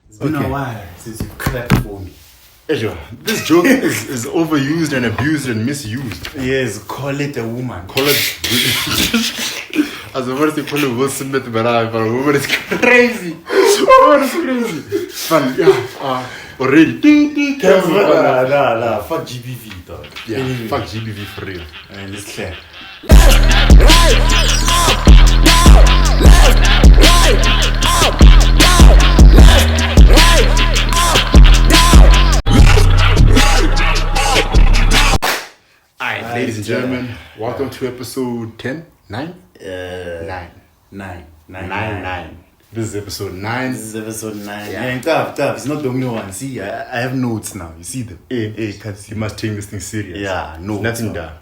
It's been a while since you clapped for me. Ejo, this joke is overused and abused and misused. Yes, call it a woman. Call it. As a first, you call it Will Smith, but a woman is crazy. Woman is crazy. Fun, yeah. Already. Nah. Fuck GBV, dog. Yeah, fuck GBV for real. And let's clap. Alright, ladies and gentlemen, welcome to episode 10? 9? 9. 9. This is episode 9. This is episode 9. Yeah. Tough. It's not the only one. See, I have notes now. You see them? Hey, you must take this thing serious. Yeah, no. Nothing there.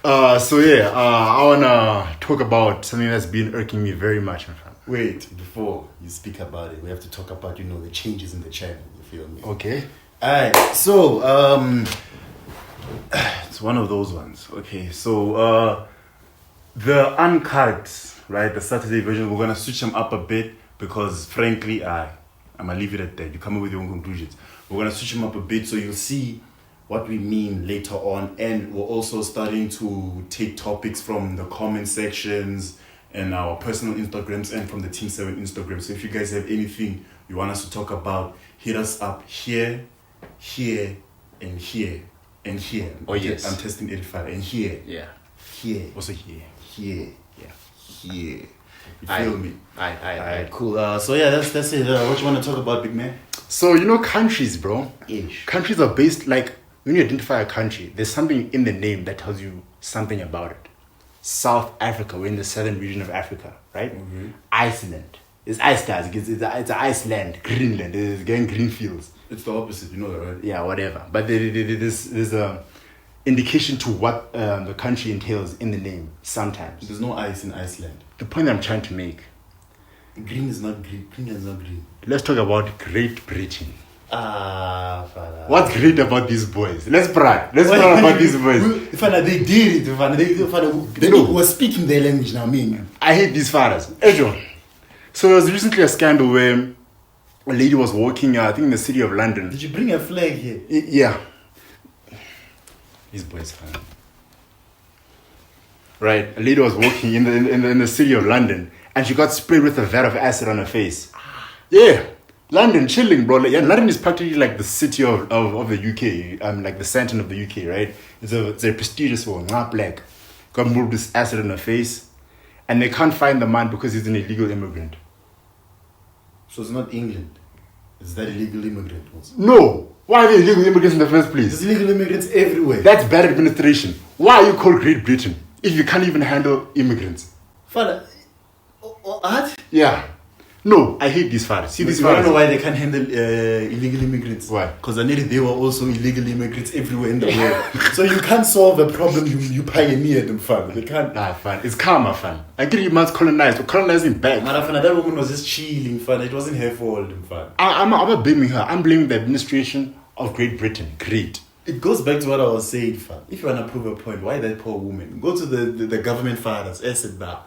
I wanna talk about something that's been irking me very much, my friend. Wait, before you speak about it, we have to talk about, the changes in the channel. You feel me? Okay. Alright, so it's one of those ones. Okay, so the uncut, right, the Saturday version, we're gonna switch them up a bit because frankly, I'm gonna leave it at that. You come up with your own conclusions. We're gonna switch them up a bit so you'll see what we mean later on, and we're also starting to take topics from the comment sections and our personal Instagrams and from the Team 7 Instagram. So if you guys have anything you want us to talk about, hit us up here, and here. Oh, yes. I'm testing 85. And here. Yeah. Here. Also here. Here. Yeah. Here. You feel me? Aye. Cool. That's it. What you want to talk about, big man? So, countries, bro. Ish. Countries are based, when you identify a country, there's something in the name that tells you something about it. South Africa, we're in the southern region of Africa, right? Mm-hmm. Iceland. It's Iceland. It's Iceland. Greenland. It's getting green fields. It's the opposite, you know that, right? Yeah, whatever. But there's a indication to what the country entails in the name sometimes. There's no ice in Iceland. The point that I'm trying to make. Green is not green. Greenland is not green. Let's talk about Great Britain. Father. What's great about these boys? Let's brag about these boys. Father, they did it. Father, they were speaking their language now, me. I hate these fathers. Ejo. So there was recently a scandal where a lady was walking, I think in the city of London. Did you bring a flag here? Yeah. These boys, fine. Right, a lady was walking in the city of London, and she got sprayed with a vat of acid on her face. Yeah, London, chilling, bro. London is practically like the city of the UK, like the center of the UK, right? It's a prestigious one, not black. Got moved this acid on her face, and they can't find the man because he's an illegal immigrant. So it's not England. It's that illegal immigrant ones. No! Why are there illegal immigrants in the first place? There's illegal immigrants everywhere. That's bad administration. Why are you called Great Britain if you can't even handle immigrants? Father, what? Yeah. No, I hate these fathers. See these fathers? I don't know why they can't handle illegal immigrants. Why? Because they were also illegal immigrants everywhere in the world. So you can't solve a problem you pioneered them, father. They can't. Nah, fun. It's karma, fun. I get you must colonize, but colonizing back. Man, that woman was just chilling, father. It wasn't her fault, father. I'm not blaming her. I'm blaming the administration of Great Britain. Great. It goes back to what I was saying, father. If you want to prove a point, why that poor woman? Go to the government fathers. Said that.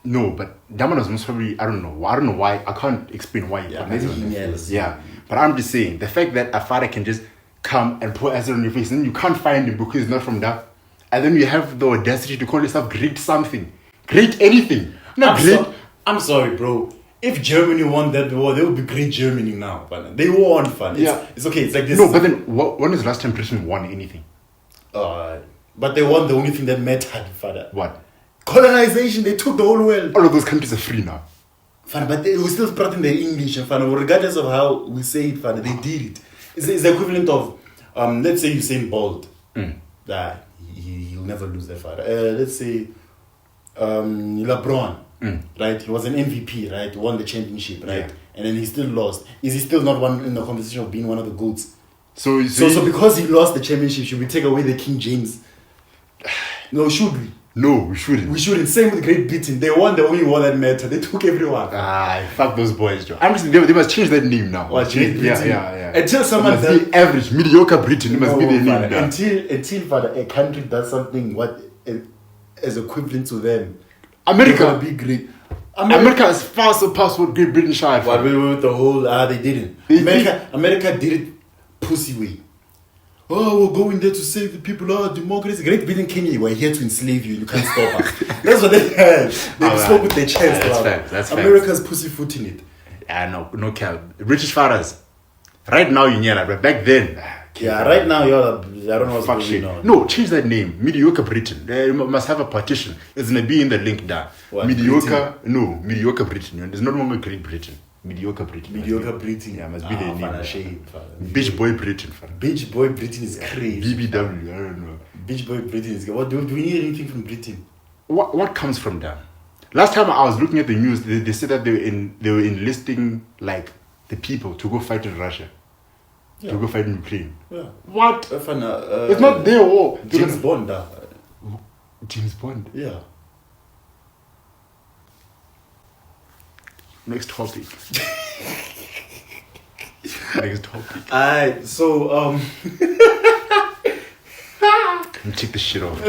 No, but that one was most probably, I don't know why. I can't explain why. Yeah, maybe emails. Yeah, but I'm just saying, the fact that a father can just come and pour acid on your face and then you can't find him because he's not from that. And then you have the audacity to call yourself great something. Great anything. Not great. I'm sorry, bro. If Germany won that war, they would be great Germany now. But they won, fun. It's okay. It's like this. No, but then when was the last time Britain won anything? But they won the only thing that mattered, father. What? Colonization. They took the whole world. All of those countries are free now. Father, but they were still spreading their English, father. Regardless of how we say it, father, they did it. It's the equivalent of, let's say Usain Bolt. He'll never lose that, father. Let's say LeBron. Right, he was an MVP, right? He won the championship, right? Yeah. And then he still lost. Is he still not one in the conversation of being one of the GOATs? So because he lost the championship, should we take away the King James? No, should we? No, we shouldn't. We shouldn't. Same with Great Britain. They won the only war that mattered. They took everyone. Fuck those boys, Joe. They must change that name now. What, Great Britain? Yeah. Until someone it must be average, mediocre Britain. It must be their name now. Until a country does something as equivalent to them, America be great. America has far surpassed what Great Britain tried. What we with the whole they didn't. America did it pussy way. Oh, we're going there to save the people. Oh, democracy. Great Britain came here. We're here to enslave you. You can't stop us. That's what they had. They spoke with their chest. That's America's pussyfooting it. No cap. British fathers. Right now you know, but back then. Right now you're. I don't know what's going on. No, change that name. Mediocre Britain. They must have a partition. It's gonna be in the link there. What, mediocre. Britain? No, mediocre Britain. There's no longer Great Britain. Mediocre Britain. Mediocre Britain. Yeah, must be the name. Shame, Beach Boy Britain. Beach Boy Britain is crazy. BBW. I don't know. Beach Boy Britain is. What do we need anything from Britain? What comes from that? Last time I was looking at the news, they said that they were enlisting like the people to go fight in Russia. Yeah. To go fight in Ukraine. Yeah. What? It's not their war. James Bond. James Bond. Yeah. Next topic. Next topic. Alright, so Let me take the shit off.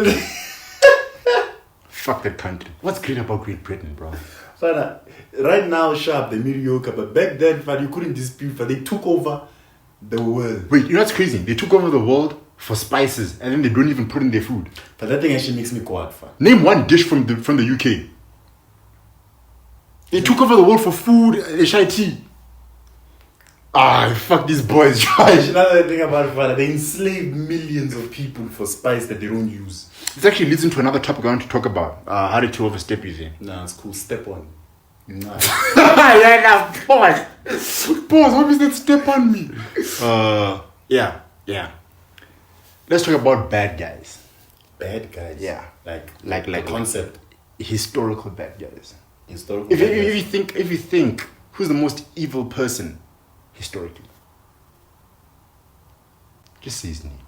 Fuck that country. What's great about Great Britain, bro? Right now, sharp, they're mediocre, but back then, you couldn't dispute. They took over the world. Wait, you know what's crazy? They took over the world for spices, and then they don't even put in their food. But that thing actually makes me quite fun. Name one dish from the UK. They took over the world for food, tea. Fuck these boys, Josh. Another thing about fun, they enslaved millions of people for spice that they don't use. This actually leads into another topic I want to talk about. How did you overstep you there? Nah, it's cool. Step on. Nah. Pause. What is that step on me? Yeah. Let's talk about bad guys. Bad guys? Yeah. Like the concept. Historical bad guys. Historical If bad guys. you think who's the most evil person historically, just say his name.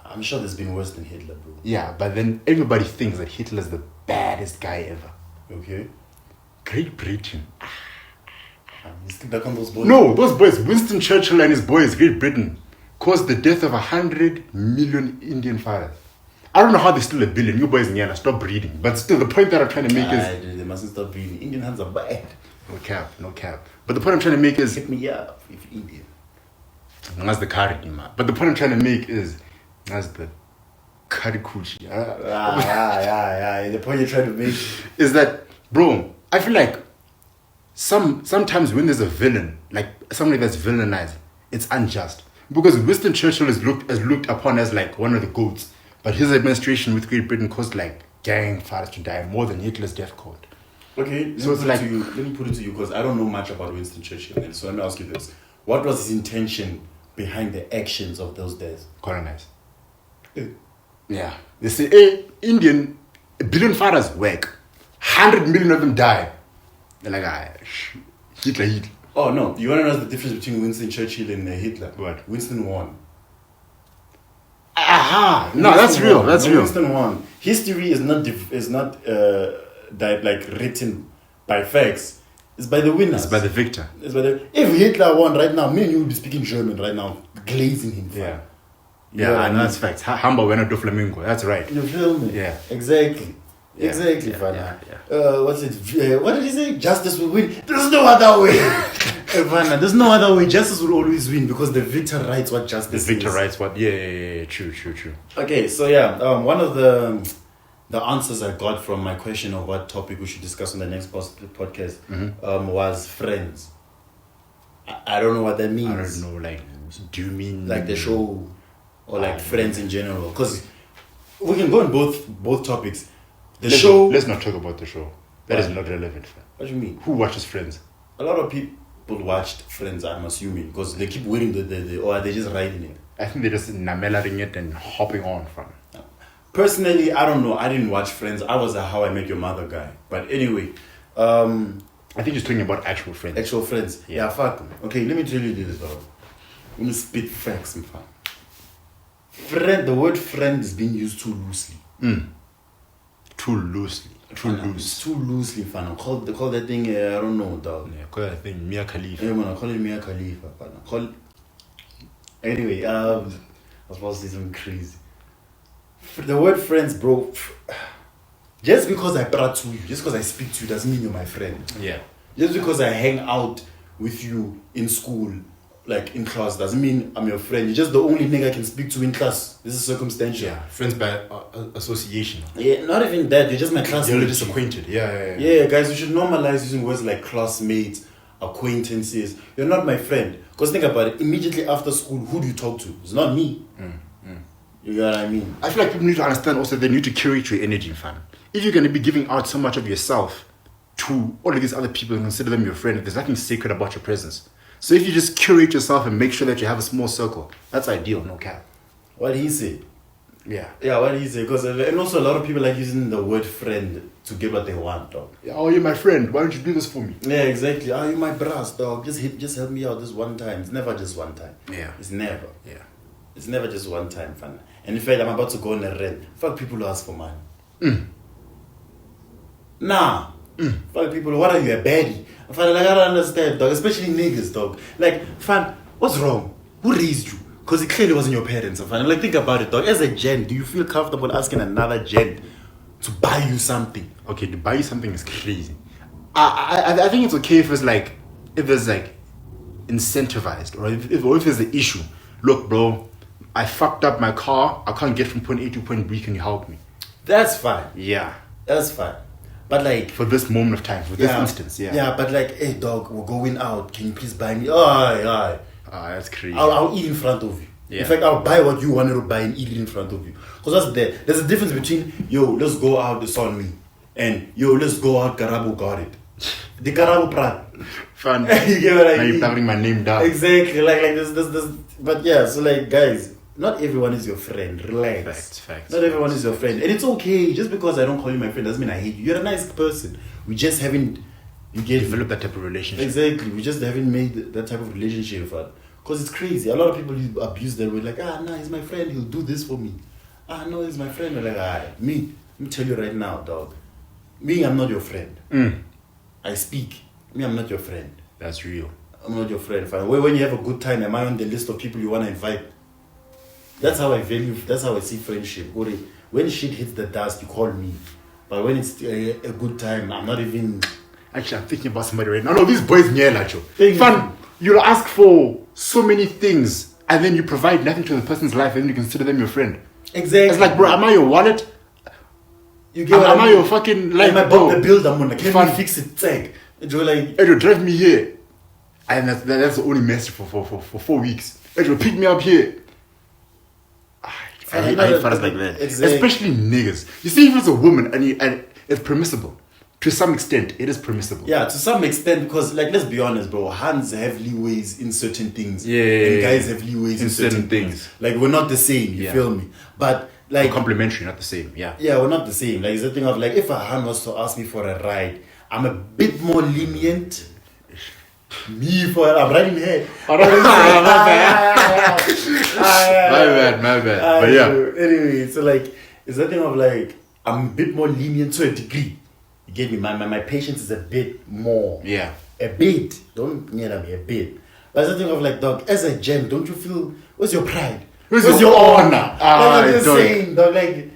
I'm sure there's been worse than Hitler, bro. Yeah, but then everybody thinks that Hitler's the baddest guy ever. Okay. Great Britain. You still back on those boys? No, those boys, Winston Churchill and his boys, Great Britain, caused the death of 100 million Indian fathers. I don't know how they're still a billion. You boys in stop breeding. But still, the point that I'm trying to make is... They mustn't stop breeding. Indian hands are bad. No cap. But the point I'm trying to make is... Hit me up if you're Indian. That's the curry, man. But the point I'm trying to make is... That's the curry coochie. Yeah. The point you're trying to make... is that, bro, I feel like sometimes when there's a villain, like somebody that's villainized, it's unjust. Because Winston Churchill is looked upon as like one of the goats. But his administration with Great Britain caused like gang fathers to die more than Hitler's death code. Okay, let me put it to you because I don't know much about Winston Churchill. And so let me ask you this. What was his intention behind the actions of those days? Colonize. Yeah. They say, hey, Indian, 1 billion fathers work. 100 million of them die. They're like, Hitler. Oh, no. You want to know the difference between Winston Churchill and Hitler? What? Winston won. Aha! No, that's real. That's real. Winston won. History is not written by facts. It's by the winners. It's by the victor. If Hitler won right now, me and you would be speaking German right now, glazing him. Yeah. Yeah, I know that's facts. Hamba went to Flamingo. That's right. You feel me? Yeah. Exactly. Yeah. Exactly, Yeah. what's it? What did he say? Justice will win. There's no other way. Fana, there's no other way. Justice will always win because the victor writes what justice is. The victor writes what? Yeah. True. Okay, so yeah, one of the answers I got from my question of what topic we should discuss on the next podcast was friends. I don't know what that means. I don't know. Like, do you mean like the show or like friends in general? Because we can go on both topics. Let's not talk about the show. That is not relevant. What do you mean? Who watches Friends? A lot of people watched Friends, I'm assuming, because they keep waiting or are they just writing it? I think they're just namelering it and hopping on from. Personally, I don't know. I didn't watch Friends. I was a How I Met Your Mother guy. But anyway, I think you're talking about actual friends. Actual friends. Yeah, fuck them. Okay, let me tell you this, bro. I'm gonna spit facts, in fact. The word friend is being used too loosely. Too loosely. It's too loosely, fam. Call that thing, I don't know, dog. Yeah, call that thing Mia Khalifa. Yeah, man, I call it Mia Khalifa, fam. Anyway, I was supposed to say something crazy. The word friends, bro. just because I brought to you, just because I speak to you, doesn't mean you're my friend. Yeah. Just because I hang out with you in school, like in class, doesn't mean I'm your friend. You're just the only nigga I can speak to in class. This is circumstantial. Yeah. Friends by association. Yeah, not even that. You're just my classmate. You're just acquainted. Yeah. Yeah, guys, we should normalize using words like classmates, acquaintances. You're not my friend. Because think about it. Immediately after school, who do you talk to? It's not me. You know what I mean? I feel like people need to understand also they need to curate your energy, fam. If you're going to be giving out so much of yourself to all of these other people and consider them your friend, there's nothing sacred about your presence. So if you just curate yourself and make sure that you have a small circle, that's ideal, no cap. What he say? Yeah. Yeah, what he say? Because and also a lot of people like using the word friend to get what they want, dog. Yeah, oh, you're my friend. Why don't you do this for me? Yeah, exactly. Oh, you're my brass, dog. Just help me out this one time. It's never just one time. Yeah. It's never. Yeah. It's never just one time, fam. And in fact, I'm about to go on a rant. Fuck people who ask for money. Nah. Fuck people. What are you, a baddie? Fam, like, I don't understand, dog. Especially niggas, dog. Like, fam, what's wrong? Who raised you? Because it clearly wasn't your parents, fam. Like, think about it, dog. As a gent, do you feel comfortable asking another gent to buy you something? Okay, to buy you something is crazy. I think it's okay if it's like, if there's like incentivized, or if there's an issue. Look, bro, I fucked up my car. I can't get from point A to point B. Can you help me? That's fine. Yeah. That's fine. But like, For this moment of time, for this instance, yeah. Yeah, but like, hey dog, we're going out. Can you please buy me? Aye. That's crazy. I'll eat in front of you. Yeah. In fact, I'll buy what you wanted to buy and eat it in front of you. Because there's a difference between, yo, let's go out, it's on me. And, yo, let's go out, Karabo got it. The Karabo prat. Fun. You get what I Now mean? you're covering my name down. Exactly. Like this. But yeah, so like, guys, not everyone is your friend. Relax. Facts. Not everyone is your friend. And it's okay. Just because I don't call you my friend doesn't mean I hate you. You're a nice person. We just haven't, Develop that type of relationship. Exactly. We just haven't made that type of relationship, because it's crazy. A lot of people abuse that word, like, nah, he's my friend, he'll do this for me. No, he's my friend. We're like, me, let me tell you right now, dog. Me, I'm not your friend. I speak. Me, I'm not your friend. That's real. I'm not your friend. Fine. When you have a good time, am I on the list of people you want to invite? That's how I see friendship. When shit hits the dust, you call me. But when it's a good time, I'm not even... Actually, I'm thinking about somebody right now. No, these boys near Nacho. Thank Fun. You'll ask for so many things, and then you provide nothing to the person's life, and then you consider them your friend. Exactly. It's like, bro, am I your wallet? You get what am I mean? your fucking life? Am I bro? the build I'm on? Can Fun. we fix it? Tag. You're like... Edro, drive me here. And that's the only message for 4 weeks. Edro, pick me up here. I hate fellas like that. Exactly. Especially niggas. You see, if it's a woman and it's permissible. To some extent, it is permissible. Yeah, to some extent, because, like, let's be honest, bro. Hands have leeways in certain things. Yeah. And guys have leeways in certain things. Like, we're not the same, you feel me? But, like... Complementary, not the same, yeah. Yeah, we're not the same. Like, it's the thing of, like, if a hand was to ask me for a ride, I'm a bit more lenient. I'm riding here. My bad. But yeah. Anyway, so, like, it's the thing of, like, I'm a bit more lenient to a degree. You get me? My patience is a bit more. Yeah. A bit. Don't me a bit. But it's the thing of, like, dog, as a gent, don't you feel, where's your pride? Where's your honor? Like, I'm just dog. saying, dog, like...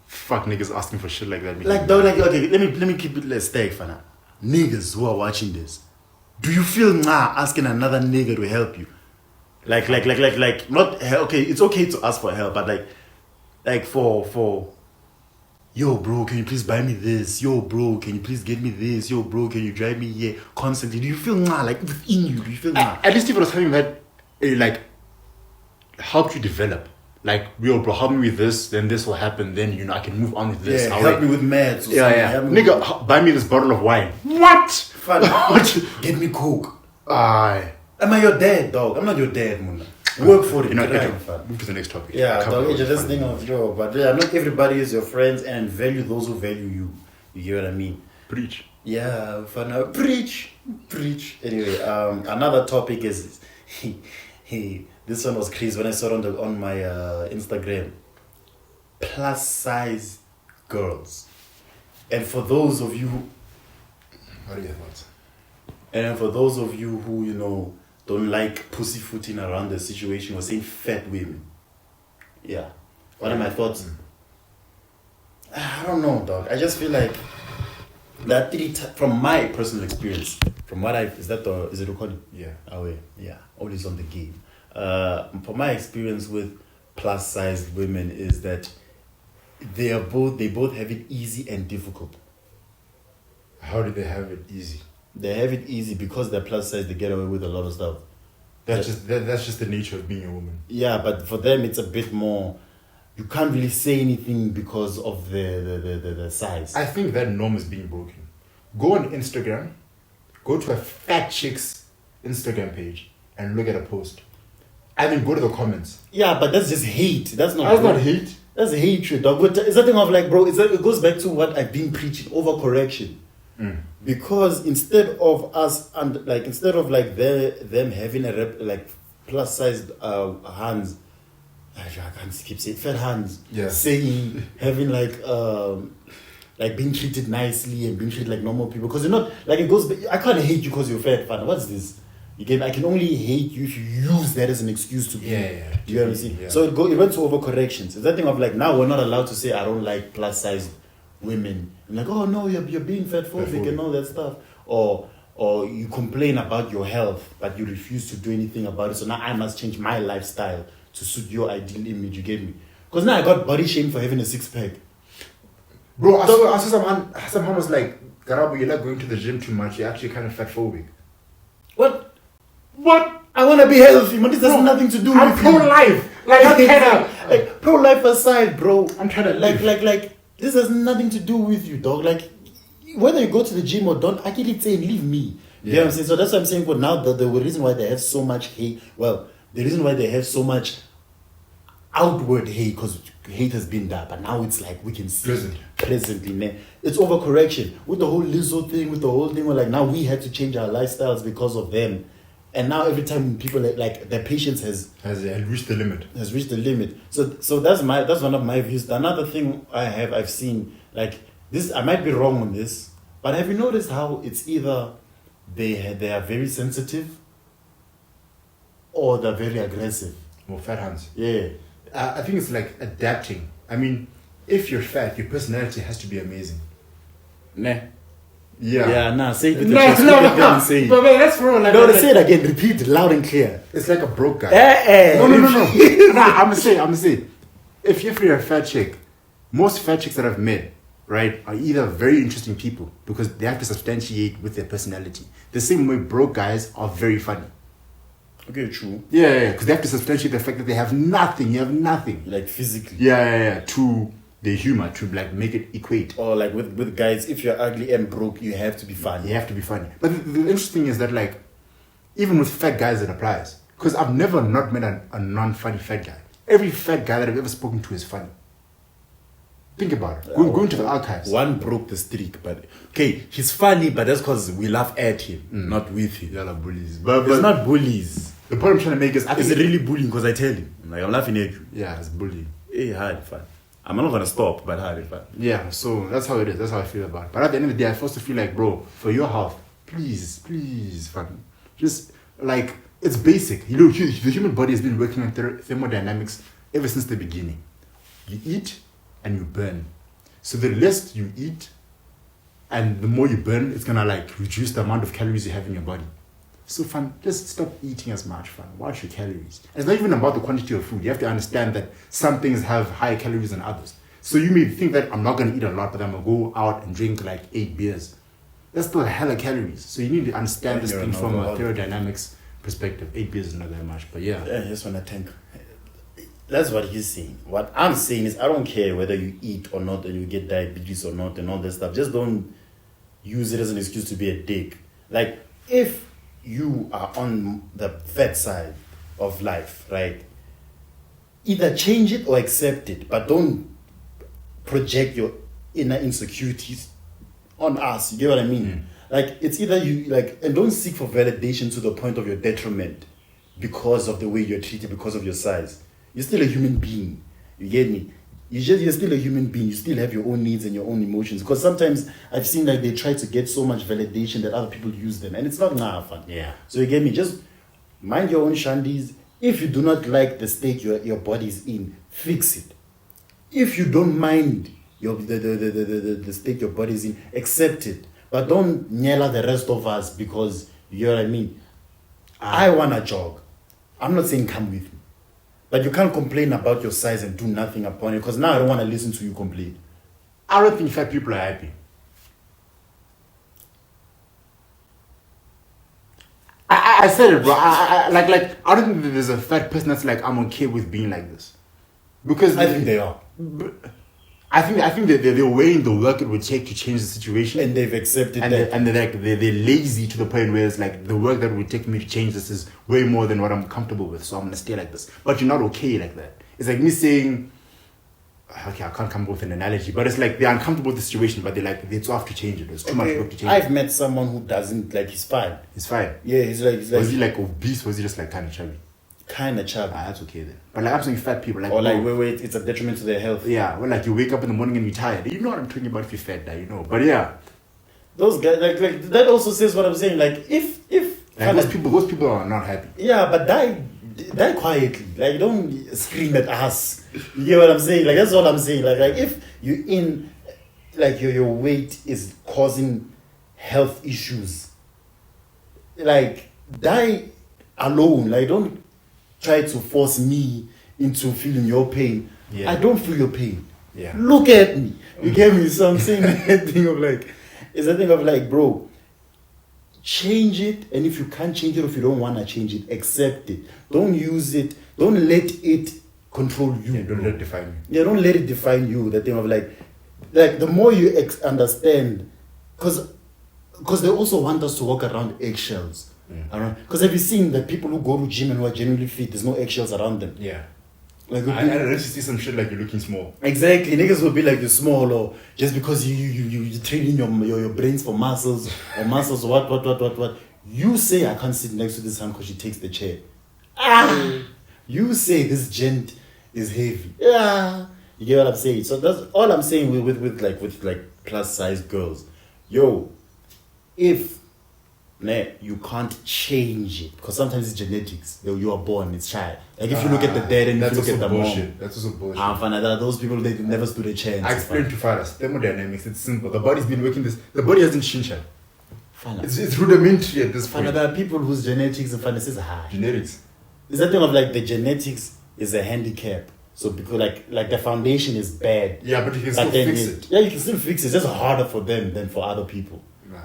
Fuck niggas asking for shit like that. Like, dog, like, okay, let me keep it less stay for now. Niggas who are watching this, do you feel asking another nigga to help you? Like, not, okay, it's okay to ask for help, but like for, yo, bro, can you please buy me this? Yo, bro, can you please get me this? Yo, bro, can you drive me here constantly? Do you feel like within you? Do you feel At least if it was something that, like, helped you develop. Like, yo, bro, help me with this, then this will happen, then, I can move on with this. Yeah, help me with maths or something. Yeah. Help me Nigga, buy me this bottle of wine. What? Fun. Get me Coke. Aye. Am I your dad, dog? I'm not your dad, man. Work for it. Move to the next topic. Yeah, Cover dog, those it's just fun thing of, yo, but yeah, not everybody is your friends, and value those who value you. You get what I mean? Preach. Yeah, fun. Preach. Anyway, another topic is, this one was crazy when I saw it on my Instagram. Plus size girls. And for those of you What are your thoughts? And for those of you who, don't like pussyfooting around the situation, we're saying fat women. Yeah. What are my thoughts? I don't know, dog. I just feel like that from my personal experience, from what is it recording? Yeah. Oh yeah, always on the game. From my experience with plus sized women is that they both have it easy and difficult. How do they have it easy? They have it easy because they're plus size. They get away with a lot of stuff. That's just the nature of being a woman. Yeah, but for them it's a bit more. You can't really say anything because of the size. I think that norm is being broken. Go on Instagram, go to a fat chick's Instagram page and look at a post. And then go to the comments. Yeah, but that's just hate. That's That's not hate. That's hatred, dog. But it's that thing of like, bro, it goes back to what I've been preaching, overcorrection. Because instead of them having plus sized hands, I can't keep saying fat hands. Yeah. Saying having being treated nicely and being treated like normal people. Because you're not like it goes. I can't hate you because you're fat. Fat. What's this? I can only hate you if you use that as an excuse to be. Yeah. Do you know what I'm saying? Yeah. So it went to overcorrections. It's that thing of like now we're not allowed to say I don't like plus sized women. I'm like, oh no, you're being fatphobic and all that stuff. Or you complain about your health, but you refuse to do anything about it. So now I must change my lifestyle to suit your ideal image. You get me? Because now I got body shame for having a six pack. Bro, I saw someone was like, Garabo, you're not going to the gym too much. You're actually kind of fatphobic. What? I want to be healthy, but this has nothing to do with I'm pro-life. Like pro-life aside, bro. I'm trying to live. Like this has nothing to do with you, dog. Like whether you go to the gym or don't, I can say leave me. You know what I'm saying? So that's what I'm saying. For now, the reason why they have so much hate. Well, the reason why they have so much outward hate, because hate has been there, but now it's like we can see presently, man. It's overcorrection with the whole Lizzo thing, with the whole thing. Where like now we had to change our lifestyles because of them. And now every time people like their patience has reached the limit. Has reached the limit. So that's one of my views. Another thing I've seen like this. I might be wrong on this, but have you noticed how it's either they are very sensitive or they're very aggressive? More fat hands. Yeah. I think it's like adapting. I mean, if you're fat, your personality has to be amazing. Nah. Yeah. Nah, say it with No, but man, that's wrong. Like, no, say it again. Repeat it loud and clear. It's like a broke guy. No. Nah, I'm gonna say, if you're a fat chick, most fat chicks that I've met, right, are either very interesting people because they have to substantiate with their personality. The same way broke guys are very funny. Okay, true. Yeah, because they have to substantiate the fact that they have nothing. You have nothing. Like physically. Yeah. To the humor, to like make it equate. Or like with guys, if you're ugly and broke, you have to be funny. You have to be funny. But the interesting thing is that like, even with fat guys, it applies. Because I've never not met a non-funny fat guy. Every fat guy that I've ever spoken to is funny. Think about it. Go into the archives. One broke the streak, but okay, he's funny, but that's because we laugh at him, not with him. Y'all are bullies. But it's not bullies. The point I'm trying to make is, Is it really bullying? Because I tell him, I'm laughing at you. Yeah, it's bullying. Hey, hard fun. I'm not gonna stop, but hard fun. Yeah, so that's how it is. That's how I feel about it. But at the end of the day, I first feel like, bro, for your health, please, fam, just like it's basic. You know, the human body has been working on thermodynamics ever since the beginning. You eat and you burn. So the less you eat and the more you burn, it's gonna like reduce the amount of calories you have in your body. So fam, just stop eating as much, fam. Watch your calories. It's not even about the quantity of food. You have to understand that some things have higher calories than others. So you may think that I'm not gonna eat a lot, but I'm gonna go out and drink like 8 beers. That's still a hella calories. So you need to understand this thing from a thermodynamics perspective. 8 beers is not that much, but yeah. Yeah, I just wanna think. That's what he's saying. What I'm saying is I don't care whether you eat or not and you get diabetes or not and all that stuff. Just don't use it as an excuse to be a dick. Like, if you are on the fat side of life, right? Either change it or accept it, but don't project your inner insecurities on us. You get what I mean? Like, it's either you, like, and don't seek for validation to the point of your detriment because of the way you're treated, because of your size. You're still a human being. You get me? You're still a human being. You still have your own needs and your own emotions. Because sometimes I've seen like they try to get so much validation that other people use them. And it's not fun. Yeah. So you get me? Just mind your own shandies. If you do not like the state your body is in, fix it. If you don't mind the state your body's in, accept it. But don't yell at the rest of us because, you know what I mean? I want to jog. I'm not saying come with me. But you can't complain about your size and do nothing upon it because now I don't want to listen to you complain. I don't think fat people are happy. I said it, bro. I don't think that there's a fat person that's like, I'm okay with being like this. Because I think they are. I think that they're weighing the work it would take to change the situation. And they've accepted And that. they're lazy to the point where it's like the work that would take me to change this is way more than what I'm comfortable with, so I'm gonna stay like this. But you're not okay like that. It's like me saying, okay, I can't come up with an analogy, but it's like they're uncomfortable with the situation, but they're too off to change it. There's too much work to change. I've met someone who doesn't like. He's fine. It's fine. Yeah, he's like Was he like obese? Was he just like kind of chubby? kind of chubby. That's okay then. But like I'm saying, fat people like Or like wait, it's a detriment to their health. yeah, well, like you wake up in the morning and you're tired. You know what I'm talking about if you're fat, you know. But yeah, Those guys like that also says what I'm saying. Like if like, those people are not happy. yeah, but die quietly. Like don't scream at us. You get what I'm saying? Like that's all I'm saying. Like if you in like your weight is causing health issues, like die alone. Like don't try to force me into feeling your pain. Yeah. I don't feel your pain. Yeah. Look at me. You get me? So I'm saying that thing of like, it's a thing of like, bro, change it. And if you can't change it, or if you don't want to change it, accept it. Don't use it. Don't let it control you. Yeah, don't bro. let it define you. Yeah, don't let it define you. The thing of like the more you understand, because they also want us to walk around eggshells. Because have you seen the people who go to gym and who are genuinely fit? There's no eggshells around them. Yeah. Like I don't just see some shit like you're looking small. exactly, niggas will be like you're small, or just because you training your brains for muscles or muscles or what. You say I can't sit next to this hand because she takes the chair. You say this gent is heavy. You get what I'm saying? So that's all I'm saying with plus size girls. Yo, if you can't change it because sometimes it's genetics. You are born, it's child. Like if you look at the dad and if you look at the mom, That's also bullshit. those people they never stood a chance. I explained to fathers thermodynamics. It's simple. The body's been working this. The body hasn't changed. It's rudimentary at this point. There are people whose genetics and is high. Genetics. Is that thing of like the genetics is a handicap. So because like the foundation is bad. Yeah, but you can still fix it. Yeah, you can still fix it. It's just harder for them than for other people.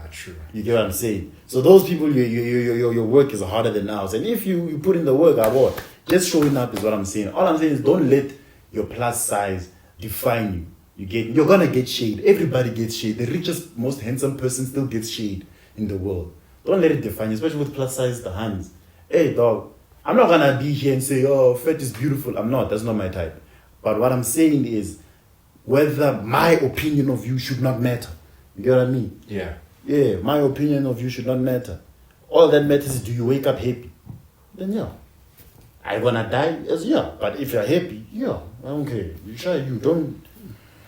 True. You get what I'm saying? So those people, your work is harder than ours. And if you put in the work, just showing up is what I'm saying. All I'm saying is don't let your plus size define you. You're gonna get shade. Everybody gets shade. The richest, most handsome person still gets shade in the world. Don't let it define you, especially with plus size the hands. Hey dog, I'm not gonna be here and say, oh, fat is beautiful. I'm not. That's not my type. But what I'm saying is whether my opinion of you should not matter. You get what I mean? Yeah. Yeah, my opinion of you should not matter. All that matters is do you wake up happy? Then yeah. Are you gonna die? Yes, yeah. But if you're happy, yeah, I don't care. You try you. Don't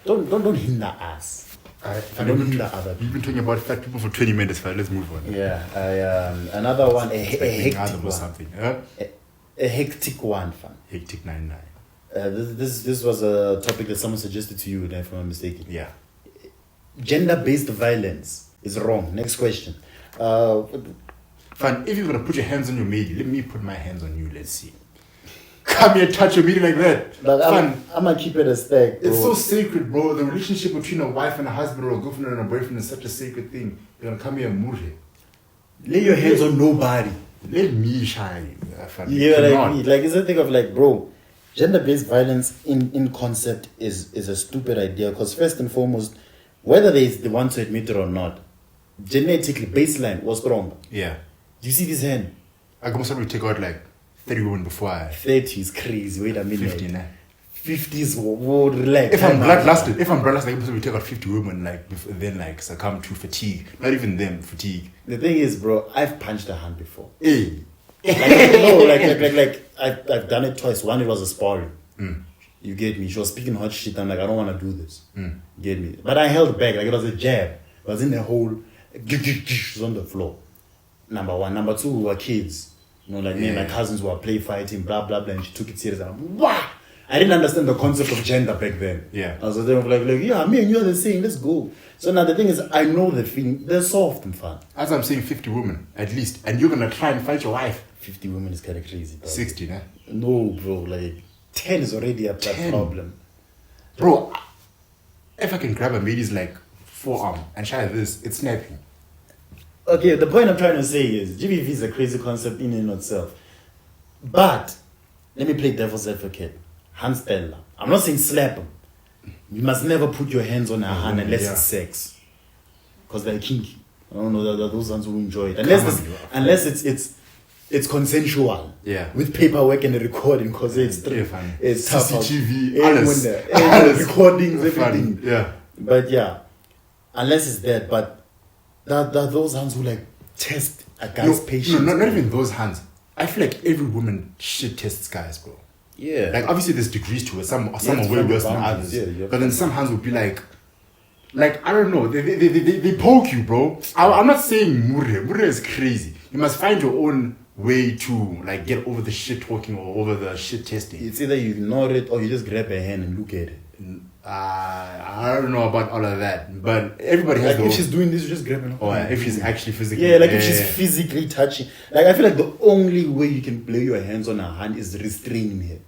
hinder us. Don't hinder other people. You've been talking about fat people for 20 minutes, fat. Let's move on. Yeah. Another one, a hectic or one. something. A hectic one, fam. Hectic 99. This was a topic that someone suggested to you, if I'm not mistaken. Yeah. Gender-based violence is wrong. Next question. Fine, if you're gonna put your hands on your lady, let me put my hands on you. Let's see. Come here, touch your lady like that. Fine. I'm gonna keep it a stack. It's so sacred, bro. The relationship between a wife and a husband, or a girlfriend and a boyfriend, is such a sacred thing. You're gonna come here and move it. Lay your hands on nobody. Let me shine. You hear what I mean? Like, it's a thing of like, bro, gender-based violence in concept is a stupid idea because first and foremost, whether they want to admit it or not, genetically, baseline was strong. Yeah. Do you see this hand? I can probably take out like 30 women before I... 30 is crazy. Wait a minute. 50, nah. 50s would relax. If I'm bloodlusted, I can possibly take out 50 women, like, then like succumb to fatigue. Not even them, fatigue. The thing is, bro, I've punched a hand before. Hey. I've done it twice. One, it was a sparring. You get me? She was speaking hot shit. I'm like, I don't want to do this. You get me? But I held back. Like, it was a jab. It was in the hole. She was on the floor. Number one. Number two, we were kids. You know, like me and my cousins were play fighting, blah, blah, blah. And she took it serious. And wah! I didn't understand the concept of gender back then. Yeah. I was like, yeah, me and you are the same. Let's go. So now the thing is, I know the feeling. They're soft and fun. As I'm saying, 50 women at least, and you're gonna try and fight your wife. 50 women is kind of crazy. Bro. 60, nah? No, bro. Like 10 is already a 10. problem. Bro, if I can grab a lady's like forearm and try this, it's snapping. Okay, the point I'm trying to say is GBV is a crazy concept in and of itself. But let me play devil's advocate. Hand Stella. I'm not saying slap him. You must never put your hands on her hand unless it's sex. Because they're kinky. I don't know that those ones who enjoy it. Unless it's consensual. Yeah. With paperwork and the recording because it's tough. CCTV, recordings, everything. Yeah. But yeah. Unless it's that, but those hands who like test a guy's patience. No, not even those hands. I feel like every woman shit tests guys, bro. Yeah. Like obviously there's degrees to it. Some are to way find worse the than boundaries. others. Yeah, but then some hands would be like I don't know. They poke you, bro. I'm not saying murre. Murre is crazy. You must find your own way to like get over the shit talking or over the shit testing. It's either you ignore it or you just grab a hand and look at it. I don't know about all of that, but everybody has Like their if she's doing this, you just grab her. or if she's actually physically. Yeah, like if she's physically touching. Like I feel like the only way you can lay your hands on her hand is restraining her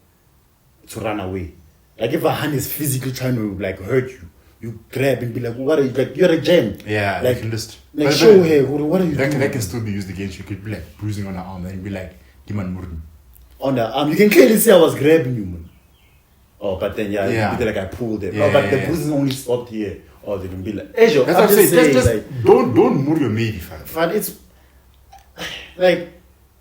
to run away. Like if her hand is physically trying to like hurt you, you grab and be like, "What are you like? You're a gem." Yeah, like you can just like show her what are you that doing? That can still be used against you. You could be like bruising on her arm and be like, "Diman murden." On the arm, you can clearly see I was grabbing you, man. Oh, but then yeah, Yeah. you did like I pulled it. Yeah, oh, but yeah, the yeah. bruising only stopped here. Oh, they can be like, Ejo, That's I'm what I'm just saying. saying, Just like, don't move your lady, fam. But it's like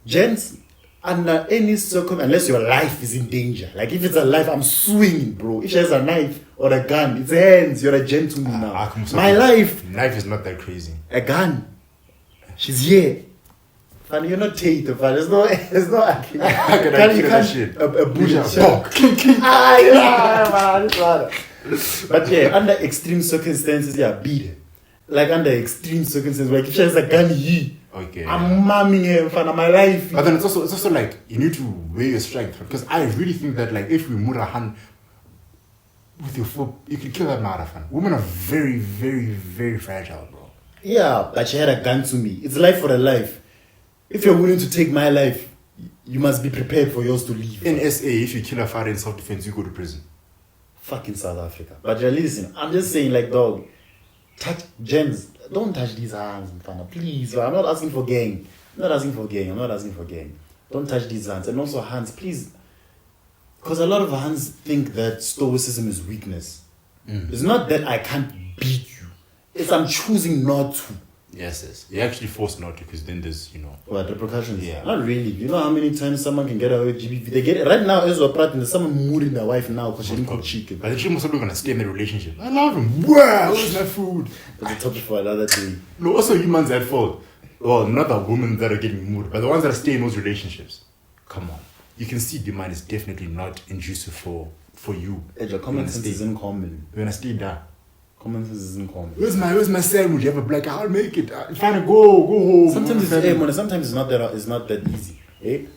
gents under any unless your life is in danger. Like if it's a life, I'm swinging, bro. If she has a knife or a gun, it's hands. You're a gentleman now. My life, Life is not that crazy. a gun. She's here. And you're not Tate, but there's no. Can I kill that shit? A bullet. Yeah, shot. Man. But yeah, under extreme circumstances, yeah, beat her. Like under extreme circumstances, like if she has a gun, Okay. I'm mumming her in front of my life. But then it's also like you need to weigh your strength because I really think that like if we move a hand with your foot, you can kill that marathon. Women are very, very, very fragile, bro. Yeah, but she had a gun to me. It's life for a life. If you're willing to take my life, you must be prepared for yours to leave. In SA, if you kill a father in self-defense, you go to prison. Fucking South Africa. But yeah, listen, I'm just saying, like, dog, touch gems. Don't touch these hands, Mfana. Please, I'm not asking for gang. I'm not asking for gang. Don't touch these hands. And also hands, please. Because a lot of hands think that stoicism is weakness. It's not that I can't beat you. It's I'm choosing not to. Yes. You're actually forced not to because then there's, What, repercussions? Yeah. Not really. You know how many times someone can get away with GBV? They get it. Right now, as we're practicing, there's someone mooring their wife now because she didn't cook chicken. But the chick must also going to stay in the relationship. I love him. Wow, where's my food? That's a topic for another day. No, also humans at fault. Well, not the women that are getting moved, but the ones that are staying in those relationships. Come on. You can see demand is definitely not inducive for you. Your common sense is uncommon. You're going to stay there. Common sense is uncommon. Where's my sandwich? You have a black, I'll make it. Fine, go home. Sometimes sometimes it's not that easy.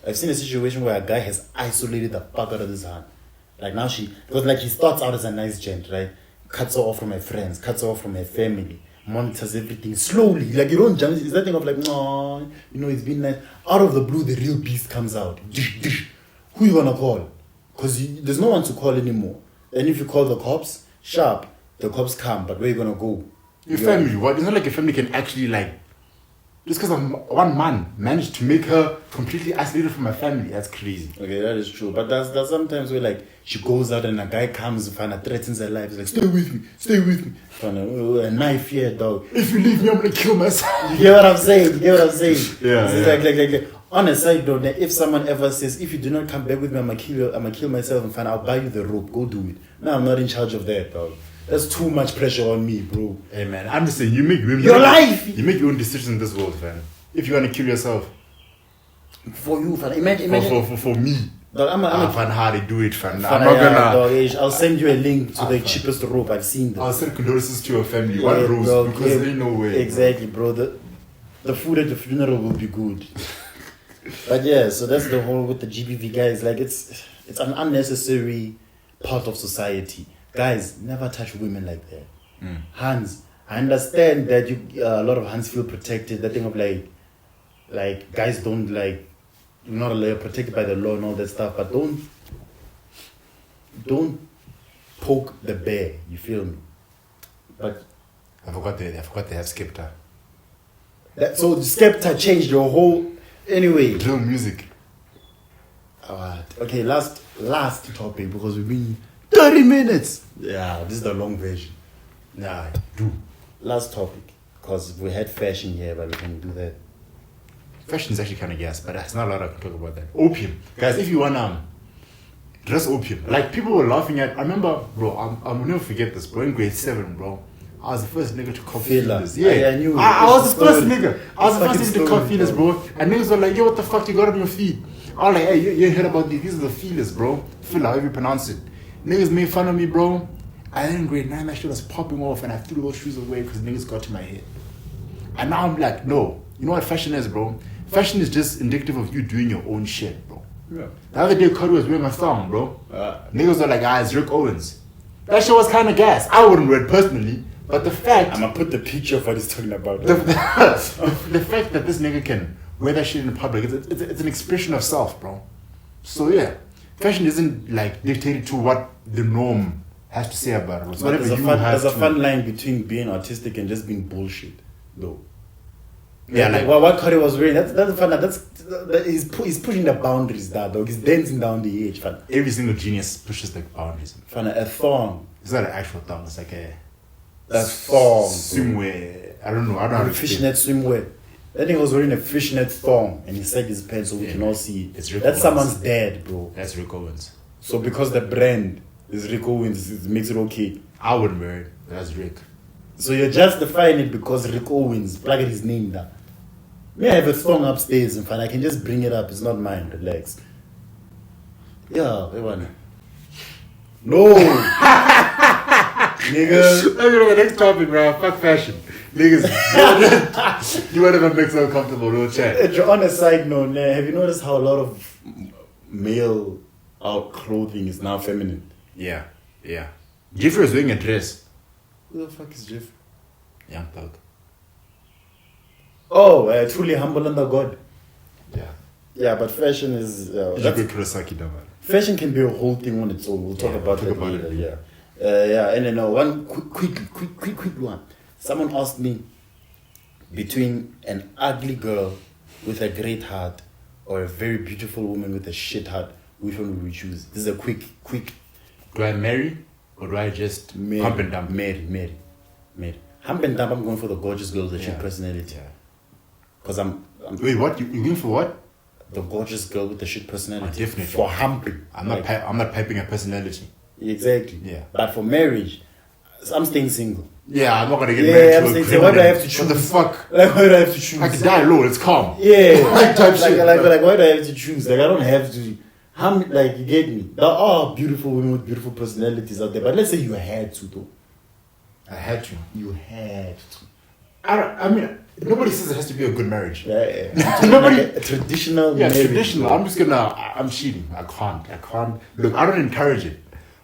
I've seen a situation where a guy has isolated the fuck out of this hand. Like now because like he starts out as a nice gent, right? Cuts her off from her friends, cuts her off from her family, monitors everything slowly. Like you don't jump. It's that thing of like, no, it's been nice. Out of the blue, the real beast comes out. Who you gonna call? Because there's no one to call anymore. And if you call the cops, sharp. The cops come, but where you gonna go? Your family. What? It's not like your family can actually like. Just because one man managed to make her completely isolated from her family, that's crazy. Okay, that is true. But there's sometimes where like she goes out and a guy comes and threatens her life. He's like, stay with me. A knife here, dog. If you leave me, I'm gonna kill myself. You get what I'm saying? Yeah. Like. On a side note, if someone ever says, if you do not come back with me, I'm gonna kill myself and I'll buy you the rope. Go do it. No, I'm not in charge of that, dog. That's too much pressure on me, bro. Hey man, I'm just saying you make your life. You make your own decisions in this world, fam. If you wanna kill yourself, for you, fam. Imagine. For me. Dog, I'm fan how they do it, fam. I'm not gonna. gonna. I'll send you a link to the cheapest rope I've seen. Them. I'll send condolences to your family. One rose because there ain't no way. Exactly, bro. The food at the funeral will be good. But yeah, so that's the whole with the GBV guys. Like it's an unnecessary part of society. Guys, never touch women like that. Hans, I understand that a lot of Hans feel protected. That thing of like guys don't like, you're not protected by the law and all that stuff. But don't poke the bear. You feel me? But I forgot they have Skepta. so Skepta changed your whole. Anyway. Drill music. Okay, last topic because we've been 30 minutes. Yeah, this is the long version. Nah, do. Last topic, because we had fashion here, but we can do that. Fashion is actually kind of gas, but there's not a lot I can talk about that. Opium. Guys, if you want dress opium. Like, people were laughing at, I remember, bro, I'll never forget this, bro, in grade 7, bro. I was the first nigga to cop feelers. Yeah, I knew. I was the first nigga. I was the It's first nigga to cop feelers, bro. And niggas were like, yo, what the fuck you got on your feet? I was like, hey, you heard about these? These are the feelers, bro. Filler, however you pronounce it. Niggas made fun of me, bro. And then in grade 9, that shit was popping off, and I threw those shoes away because niggas got to my head. And now I'm like, no. You know what fashion is, bro? Fashion is just indicative of you doing your own shit, bro. Yeah. The other day, Cody was wearing a thong, bro. Niggas were like, it's Rick Owens. That shit was kind of gas. I wouldn't wear it personally, but the fact... I'm going to put the picture of what he's talking about. The fact that this nigga can wear that shit in public, it's an expression of self, bro. So yeah, fashion isn't like dictated to what the norm has to say about it. It's But whatever there's a fun line between being artistic and just being bullshit, though. Yeah, like what Cody was wearing, that's fun. He's pushing the boundaries, that dog. He's dancing down the edge, fun. Every single genius pushes the boundaries. Fun, a thong. It's not an actual thong. It's like a thong. Swimwear. I don't know. I don't know how to Fishnet swimwear. That nigga was wearing a fishnet thong and he sagged his pants so we can all see it. It's Rick That's Owens. someone's dad, bro. That's Rick Owens. So because the brand is Rick Owens, it makes it okay. I wouldn't wear it. That's Rick. So you're justifying it because Rick Owens plugged his name down. Me, I have a thong upstairs, in fact, I can just bring it up. It's not mine. Relax. Yeah, everyone. No! Nigga. Let's go to the next topic, bro. Fuck fashion. Niggas, you whatever makes them comfortable, we'll chat. On a side note, have you noticed how a lot of male clothing is now feminine? Yeah. Jeffrey was wearing a dress. Who the fuck is Jeff? Young Thug. Oh, truly humble under God. Yeah. Yeah, but fashion is... Kurosaki, man. Fashion can be a whole thing on its own. We'll talk about that later. Yeah. And then one quick one. Someone asked me, between an ugly girl with a great heart or a very beautiful woman with a shit heart, which one would we choose? This is a quick. Do I marry or do I just hump and dump? Marry. Hump and dump, I'm going for the gorgeous girl with a shit personality. Yeah. Because I'm Wait, what? You're going for what? the gorgeous girl with the shit personality. Oh, definitely. For humping. I'm not piping a personality. Exactly. Yeah. But for marriage, I'm staying single. Yeah, I'm not gonna get Yeah, married I'm to a saying, criminal. why do I have to choose? What the fuck? Like, why do I have to choose? I can die alone, it's calm. Yeah. Like type shit. Like, why do I have to choose? Like, I don't have to. Like, you get me? There are beautiful women with beautiful personalities out there, but let's say you had to, though. I had to. You had to. I mean, nobody says it has to be a good marriage. Yeah. Nobody- Like a traditional Yeah, marriage. traditional. I'm cheating. I can't. Look, I don't encourage it.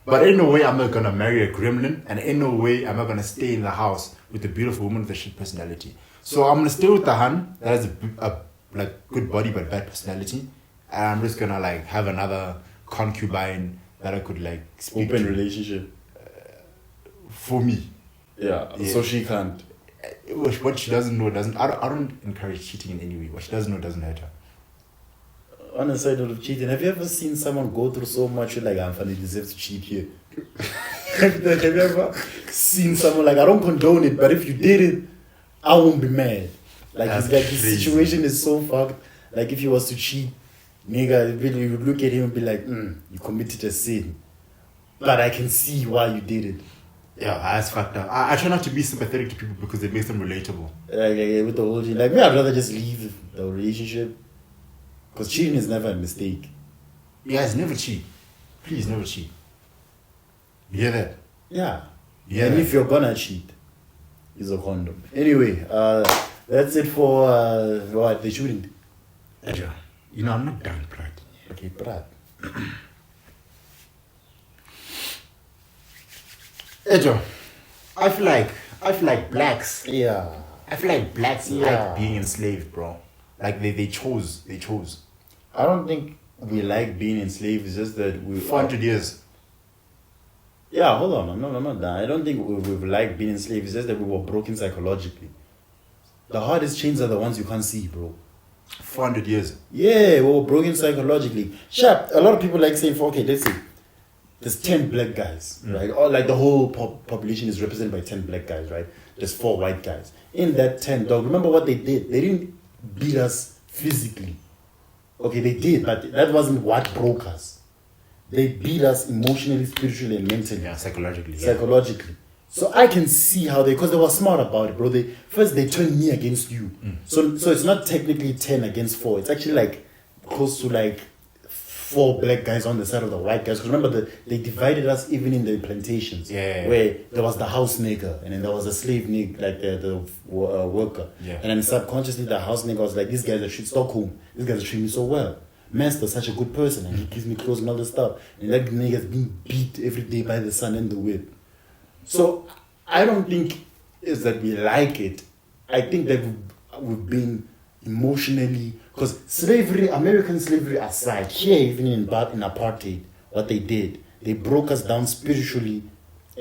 But ain't no way I'm not gonna marry a gremlin, and ain't no way I'm not gonna stay in the house with a beautiful woman with a shit personality. So I'm gonna stay with the hun that has a like good body but bad personality, and I'm just gonna like have another concubine that I could like speak Open to relationship. for me. Yeah. So she can't. What she doesn't know doesn't. I don't encourage cheating in any way. What she doesn't know doesn't hurt her. On the side of cheating, have you ever seen someone go through so much you're like, I'm funny, deserve to cheat here? Have you ever seen someone like, I don't condone it, but if you did it, I won't be mad. Like, That's it's like his crazy. situation is so fucked. Like, if he was to cheat, nigga, really, you would look at him and be like, you committed a sin. But I can see why you did it. Yeah, that's fucked up. I try not to be sympathetic to people because it makes them relatable. Like, with the whole thing. Like, me, I'd rather just leave the relationship. Because cheating is never a mistake. Guys, never cheat. Please, never cheat. You hear that? Yeah. Yeah. And if you're gonna cheat, use a condom. Anyway, that's it for what they shouldn't. You know, I'm not done, Brad. Okay, Brad. Ejo, I feel like blacks. Yeah. I feel like blacks Yeah. like being enslaved, bro. Like they chose. I don't think we like being enslaved. It's just that we 400 years. Yeah, hold on. I'm not done. I don't think we've liked being enslaved. It's just that we were broken psychologically. The hardest chains are the ones you can't see, bro. 400 years. Yeah, we were broken psychologically. Sharp. A lot of people like saying, okay, let's say there's 10 black guys, right? Or like the whole population is represented by 10 black guys, right? There's 4 white guys. In that 10, dog, remember what they did? They didn't beat us physically. Okay, they did, but that wasn't what broke us. They beat us emotionally, spiritually, and mentally. Yeah, psychologically. Psychologically. So I can see how because they were smart about it, bro. They turned me against you. So it's not technically 10 against 4. It's actually like close to like 4 black guys on the side of the white guys. Because remember, they divided us even in the plantations. Yeah. Where there was the house nigger and then there was the slave nigger, like the worker. Yeah. And then subconsciously the house nigger was like, these guys are treating Stockholm. These guys are treating me so well. Master's such a good person and he gives me clothes and all this stuff. And that nigga's being beat every day by the sun and the whip. So I don't think it's that we like it. I think that we've been emotionally, because slavery, American slavery aside, here even in apartheid, what they did, they broke us down spiritually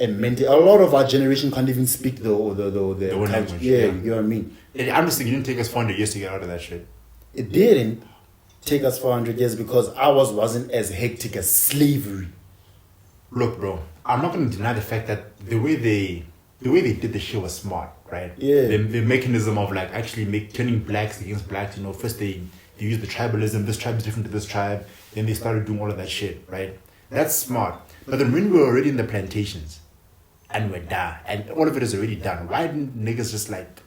and mentally. A lot of our generation can't even speak the own language, Yeah, yeah. you know what I mean. I'm just thinking it didn't take us 400 years to get out of that shit. It didn't take us 400 years because ours wasn't as hectic as slavery. Look, bro, I'm not going to deny the fact that the way they did the shit was smart, right? Yeah. The mechanism of like actually turning blacks against blacks, you know, first they used the tribalism, this tribe is different to this tribe, then they started doing all of that shit, right? That's smart. But then when we were already in the plantations and we're done, and all of it is already done, why didn't niggas just like,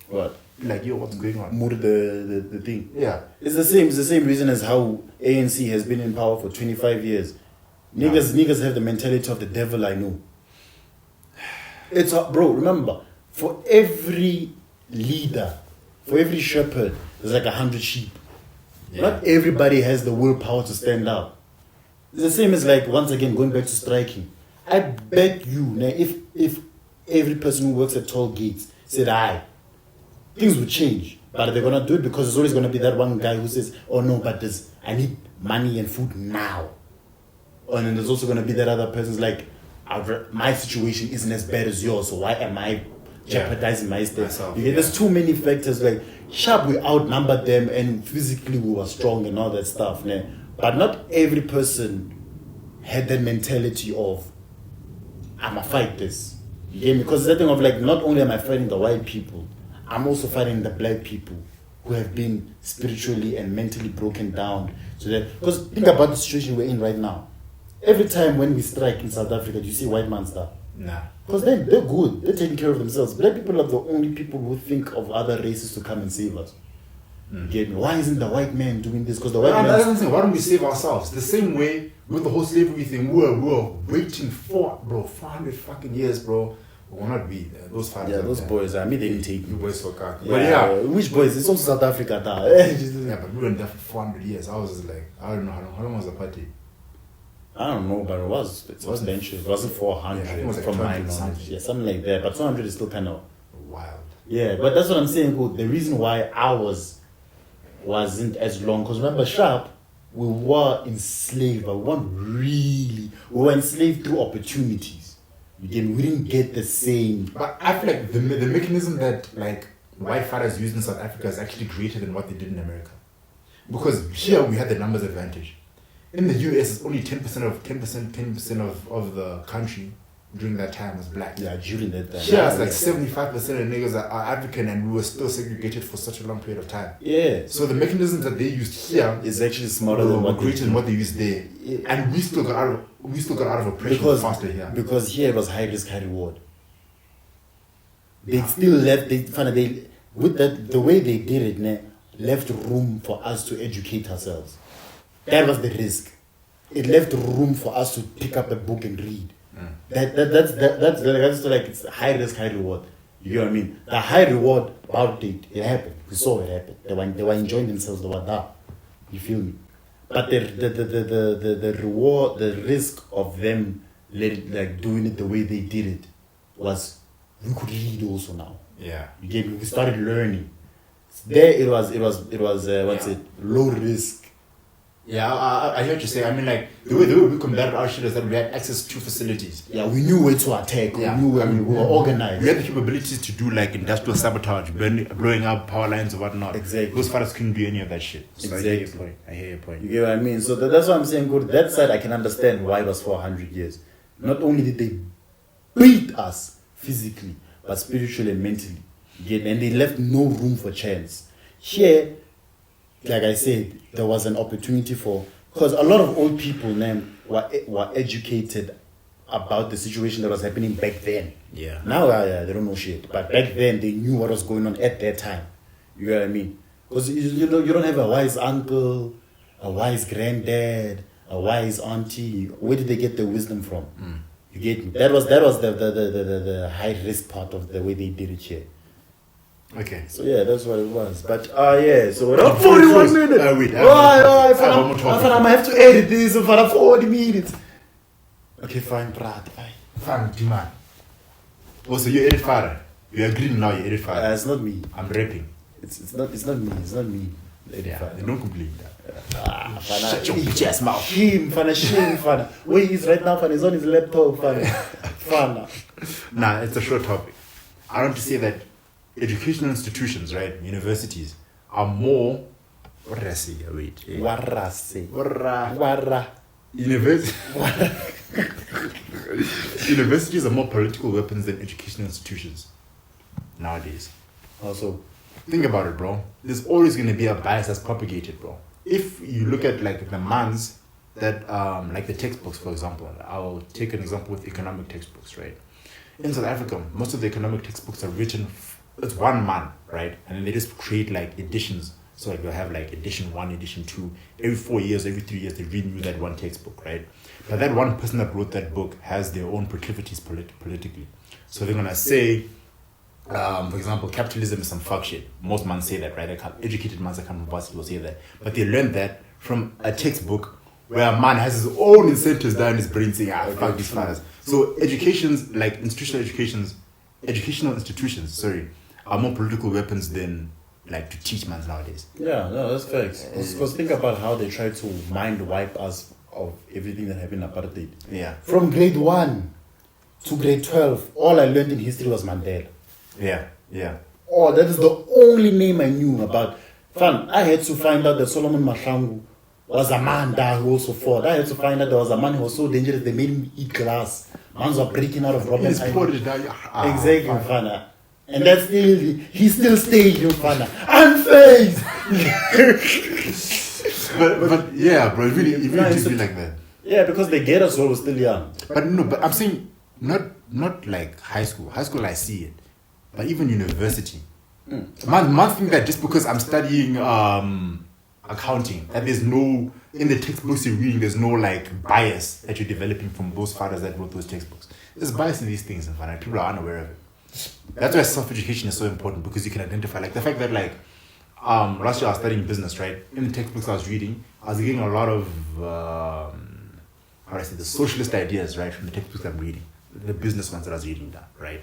What? be like, yo, what's going on? Move the thing. Yeah. It's the same reason as how ANC has been in power for 25 years. Niggas have the mentality of the devil I know. It's bro, remember, for every leader, for every shepherd, there's like 100 sheep. Yeah. Not everybody has the willpower to stand up. It's the same as like, once again, going back to striking. I bet you, now, if every person who works at toll gates said, aye, things would change. But they're going to do it because there's always going to be that one guy who says, oh no, but I need money and food now. And then there's also going to be that other person's like, my situation isn't as bad as yours, so why am I jeopardizing my state? There's too many factors. Like, sharp, we outnumbered them and physically we were strong and all that stuff. Né? But not every person had that mentality of, I'ma fight this. You get me? Because the thing of like, not only am I fighting the white people, I'm also fighting the black people who have been spiritually and mentally broken down. So that, because think about the situation we're in right now. Every time when we strike in South Africa, do you see white man stuff? Nah. Because they're good. They're taking care of themselves. Black people are the only people who think of other races to come and save us. You get me? Why isn't the white man doing this? Because the white man... Why don't we save ourselves? The same way with the whole slavery thing, we were waiting for, bro, 400 fucking years, bro. We will not be there. Those fathers. Yeah, those boys, I mean, they didn't take You me. boys were cock. Yeah, But yeah. which boys? It's also South Africa now. Yeah, but we were in there for 400 years. I was just like, I don't know how long was the party? I don't know, but it was substantial. It wasn't 400 Yeah, I think it was like from my 200 knowledge. something. Yeah, something like that. But 200 is still kind of... Wild. Yeah, but that's what I'm saying. Good. The reason why ours wasn't as long, because remember, sharp, we were enslaved, but we were enslaved through opportunities. Again, we didn't get the same. But I feel like the mechanism that like white fathers used in South Africa is actually greater than what they did in America. Because here we had the numbers advantage. In the US, it's only 10% of the country during that time was black. Yeah, during that time. Here it's like 75% of niggas are African, and we were still segregated for such a long period of time. Yeah. So the mechanisms that they used here It's actually smarter were than what greater than what they used there. Yeah. And we still got out of oppression faster here. Because here it was high risk, high reward. They still left. With that, the way they did it, né, left room for us to educate ourselves. That was the risk. It left room for us to pick up a book and read. That's like it's high risk, high reward. You know what I mean? The high reward about it happened. We saw it happen. They were enjoying themselves. They were there. You feel me? But the reward, the risk of them let it like doing it the way they did it was we could read also now. Yeah. You get me? We started learning. There it was low risk. Yeah, I heard you say. I mean, like the way we combated our shit is that we had access to facilities. Yeah, we knew where to attack. Yeah. We knew where we were organized. We had the capabilities to do like industrial sabotage, blowing up power lines or whatnot. Exactly. Those fathers couldn't do any of that shit. So Exactly. I hear your point. You get what I mean? So that's what I'm saying. Good. That side I can understand why it was 400 years. Not only did they beat us physically, but spiritually and mentally. You get, and they left no room for chance. Here, like I said, there was an opportunity for, because a lot of old people were educated about the situation that was happening back then. Yeah. Now they don't know shit, but back then they knew what was going on at that time. You get what I mean? Because you don't have a wise uncle, a wise granddad, a wise auntie. Where did they get the wisdom from? You get me? That was the high risk part of the way they did it here. Okay. So yeah, that's what it was. But yeah, so we're at 41 minutes. Wait. I might have to edit this for 40 minutes. Okay, fine, Brad. Fine, man. Oh, so you edit father. You agree now? You edit father. It's not me. I'm rapping. It's not me. Yeah, they don't complete that. Shut your bitch ass mouth. Shame, fana. Where he is right now, fana. He's on his laptop, fana. Nah, it's a short topic. I want to say that educational institutions, right, universities, are more. What did I say? Wait. Warra. Universities are more political weapons than educational institutions nowadays. Also, think about it, bro. There's always going to be a bias that's propagated, bro. If you look at like the mans that like the textbooks, for example, I'll take an example with economic textbooks, right? In South Africa, most of the economic textbooks are written. It's one man, right? And then they just create like editions. So like they'll have like edition 1, edition 2. Every 4 years, every 3 years, they renew that one textbook, right? But that one person that wrote that book has their own proclivities politically. So they're gonna say, for example, capitalism is some fuck shit. Most men say that, right? Educated men that come from varsity will say that. But they learned that from a textbook where a man has his own incentives down his brain saying, fuck these fathers. So institutional institutions, are more political weapons than like to teach man nowadays. Yeah, no, that's facts. Because think about how they try to mind wipe us of everything that happened in apartheid. Yeah. From grade 1 to grade 12, all I learned in history was Mandela. Yeah. Oh, that is the only name I knew about. Fun, I had to find out that Solomon Mahlangu was a man that who also fought. I had to find out there was a man who was so dangerous they made him eat glass. Mans were breaking out of Robben Island. Exactly, fana. And that's still, he still stayed, you fana. Unfazed! but yeah, bro, it really did be like that. Yeah, because they get us while we're still young. But I'm saying not like high school. High school I see it. But even university. Man think that just because I'm studying accounting, that there's no, in the textbooks you're reading, there's no like bias that you're developing from those fathers that wrote those textbooks. There's bias in these things, and people are unaware of it. That's why self-education is so important, because you can identify, like the fact that like last year I was studying business, right? In the textbooks I was reading, I was getting a lot of the socialist ideas, right, from the textbooks I'm reading, the business ones that I was reading down, right?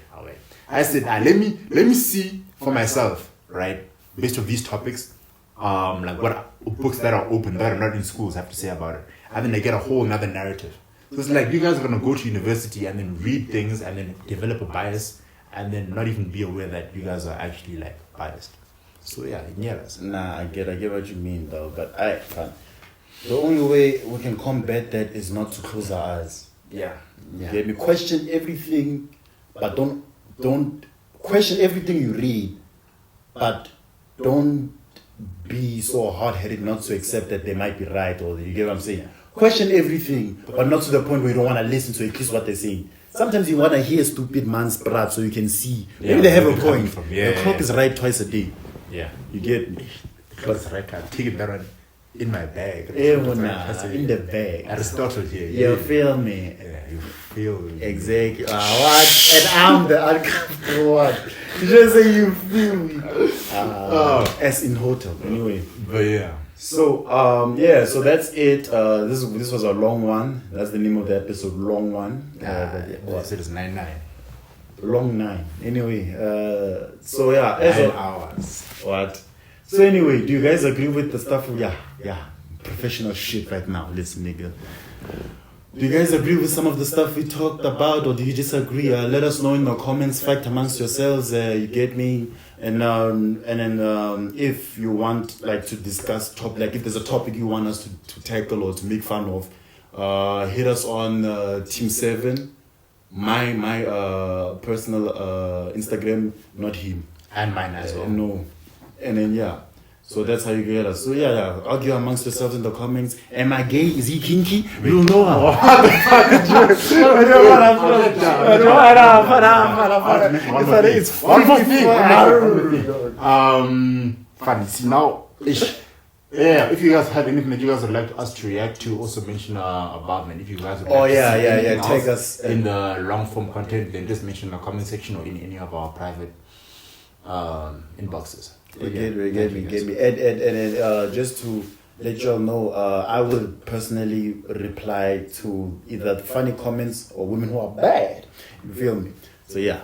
I said, let me see for myself, right, based on these topics, like what books that are open that are not in schools have to say about it, and then I get a whole another narrative. So it's like you guys are gonna go to university and then read things and then develop a bias, and then not even be aware that you guys are actually like biased. So yeah, Nah, I get what you mean though, but the only way we can combat that is not to close our eyes. Yeah. Get me? Question everything, but don't question everything you read, but don't be so hard-headed not to accept that they might be right, or you get what I'm saying. Question everything, but not to the point where you don't want to listen to at least what they're saying. Sometimes you want to hear stupid man's brat so you can see. Maybe they have a point. The clock is right twice a day. Yeah. You get me? The clock is right. I'll take it better. in my bag. In the bag. Aristotle here. You feel me? Yeah, you feel me. Exactly. What? And I'm the uncomfortable one. You just say you feel me. As in hotel. Anyway. But yeah. So so that's it. This was a long one. That's the name of the episode, long one. I said it's 9-9. Long 9. Anyway, so yeah, 9 hours. What? So anyway, do you guys agree with the stuff? Yeah, professional shit right now. Listen, nigga. Do you guys agree with some of the stuff we talked about, or do you disagree? Let us know in the comments. Fight amongst yourselves. You get me? And then if you want to discuss if there's a topic you want us to tackle or to make fun of, hit us on Team 7, my personal Instagram, not him. And mine as well. No. And then so that's how you get us. So argue amongst yourselves in the comments. Am I gay? Is he kinky? You'll know how. It's one more thing. Funny. See now, if you guys have anything that you guys would like us to react to, also mention about, man. If you guys would like to see anything tag else us in the long form content, then just mention in the comment section or in any of our private inboxes. Get me. And just to let y'all know, I will personally reply to either funny comments or women who are bad. You feel me? So yeah.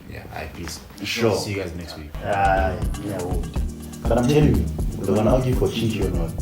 Yeah, alright, peace. Sure. See you guys next week. But I'm telling you, they're gonna argue for Chichi or not.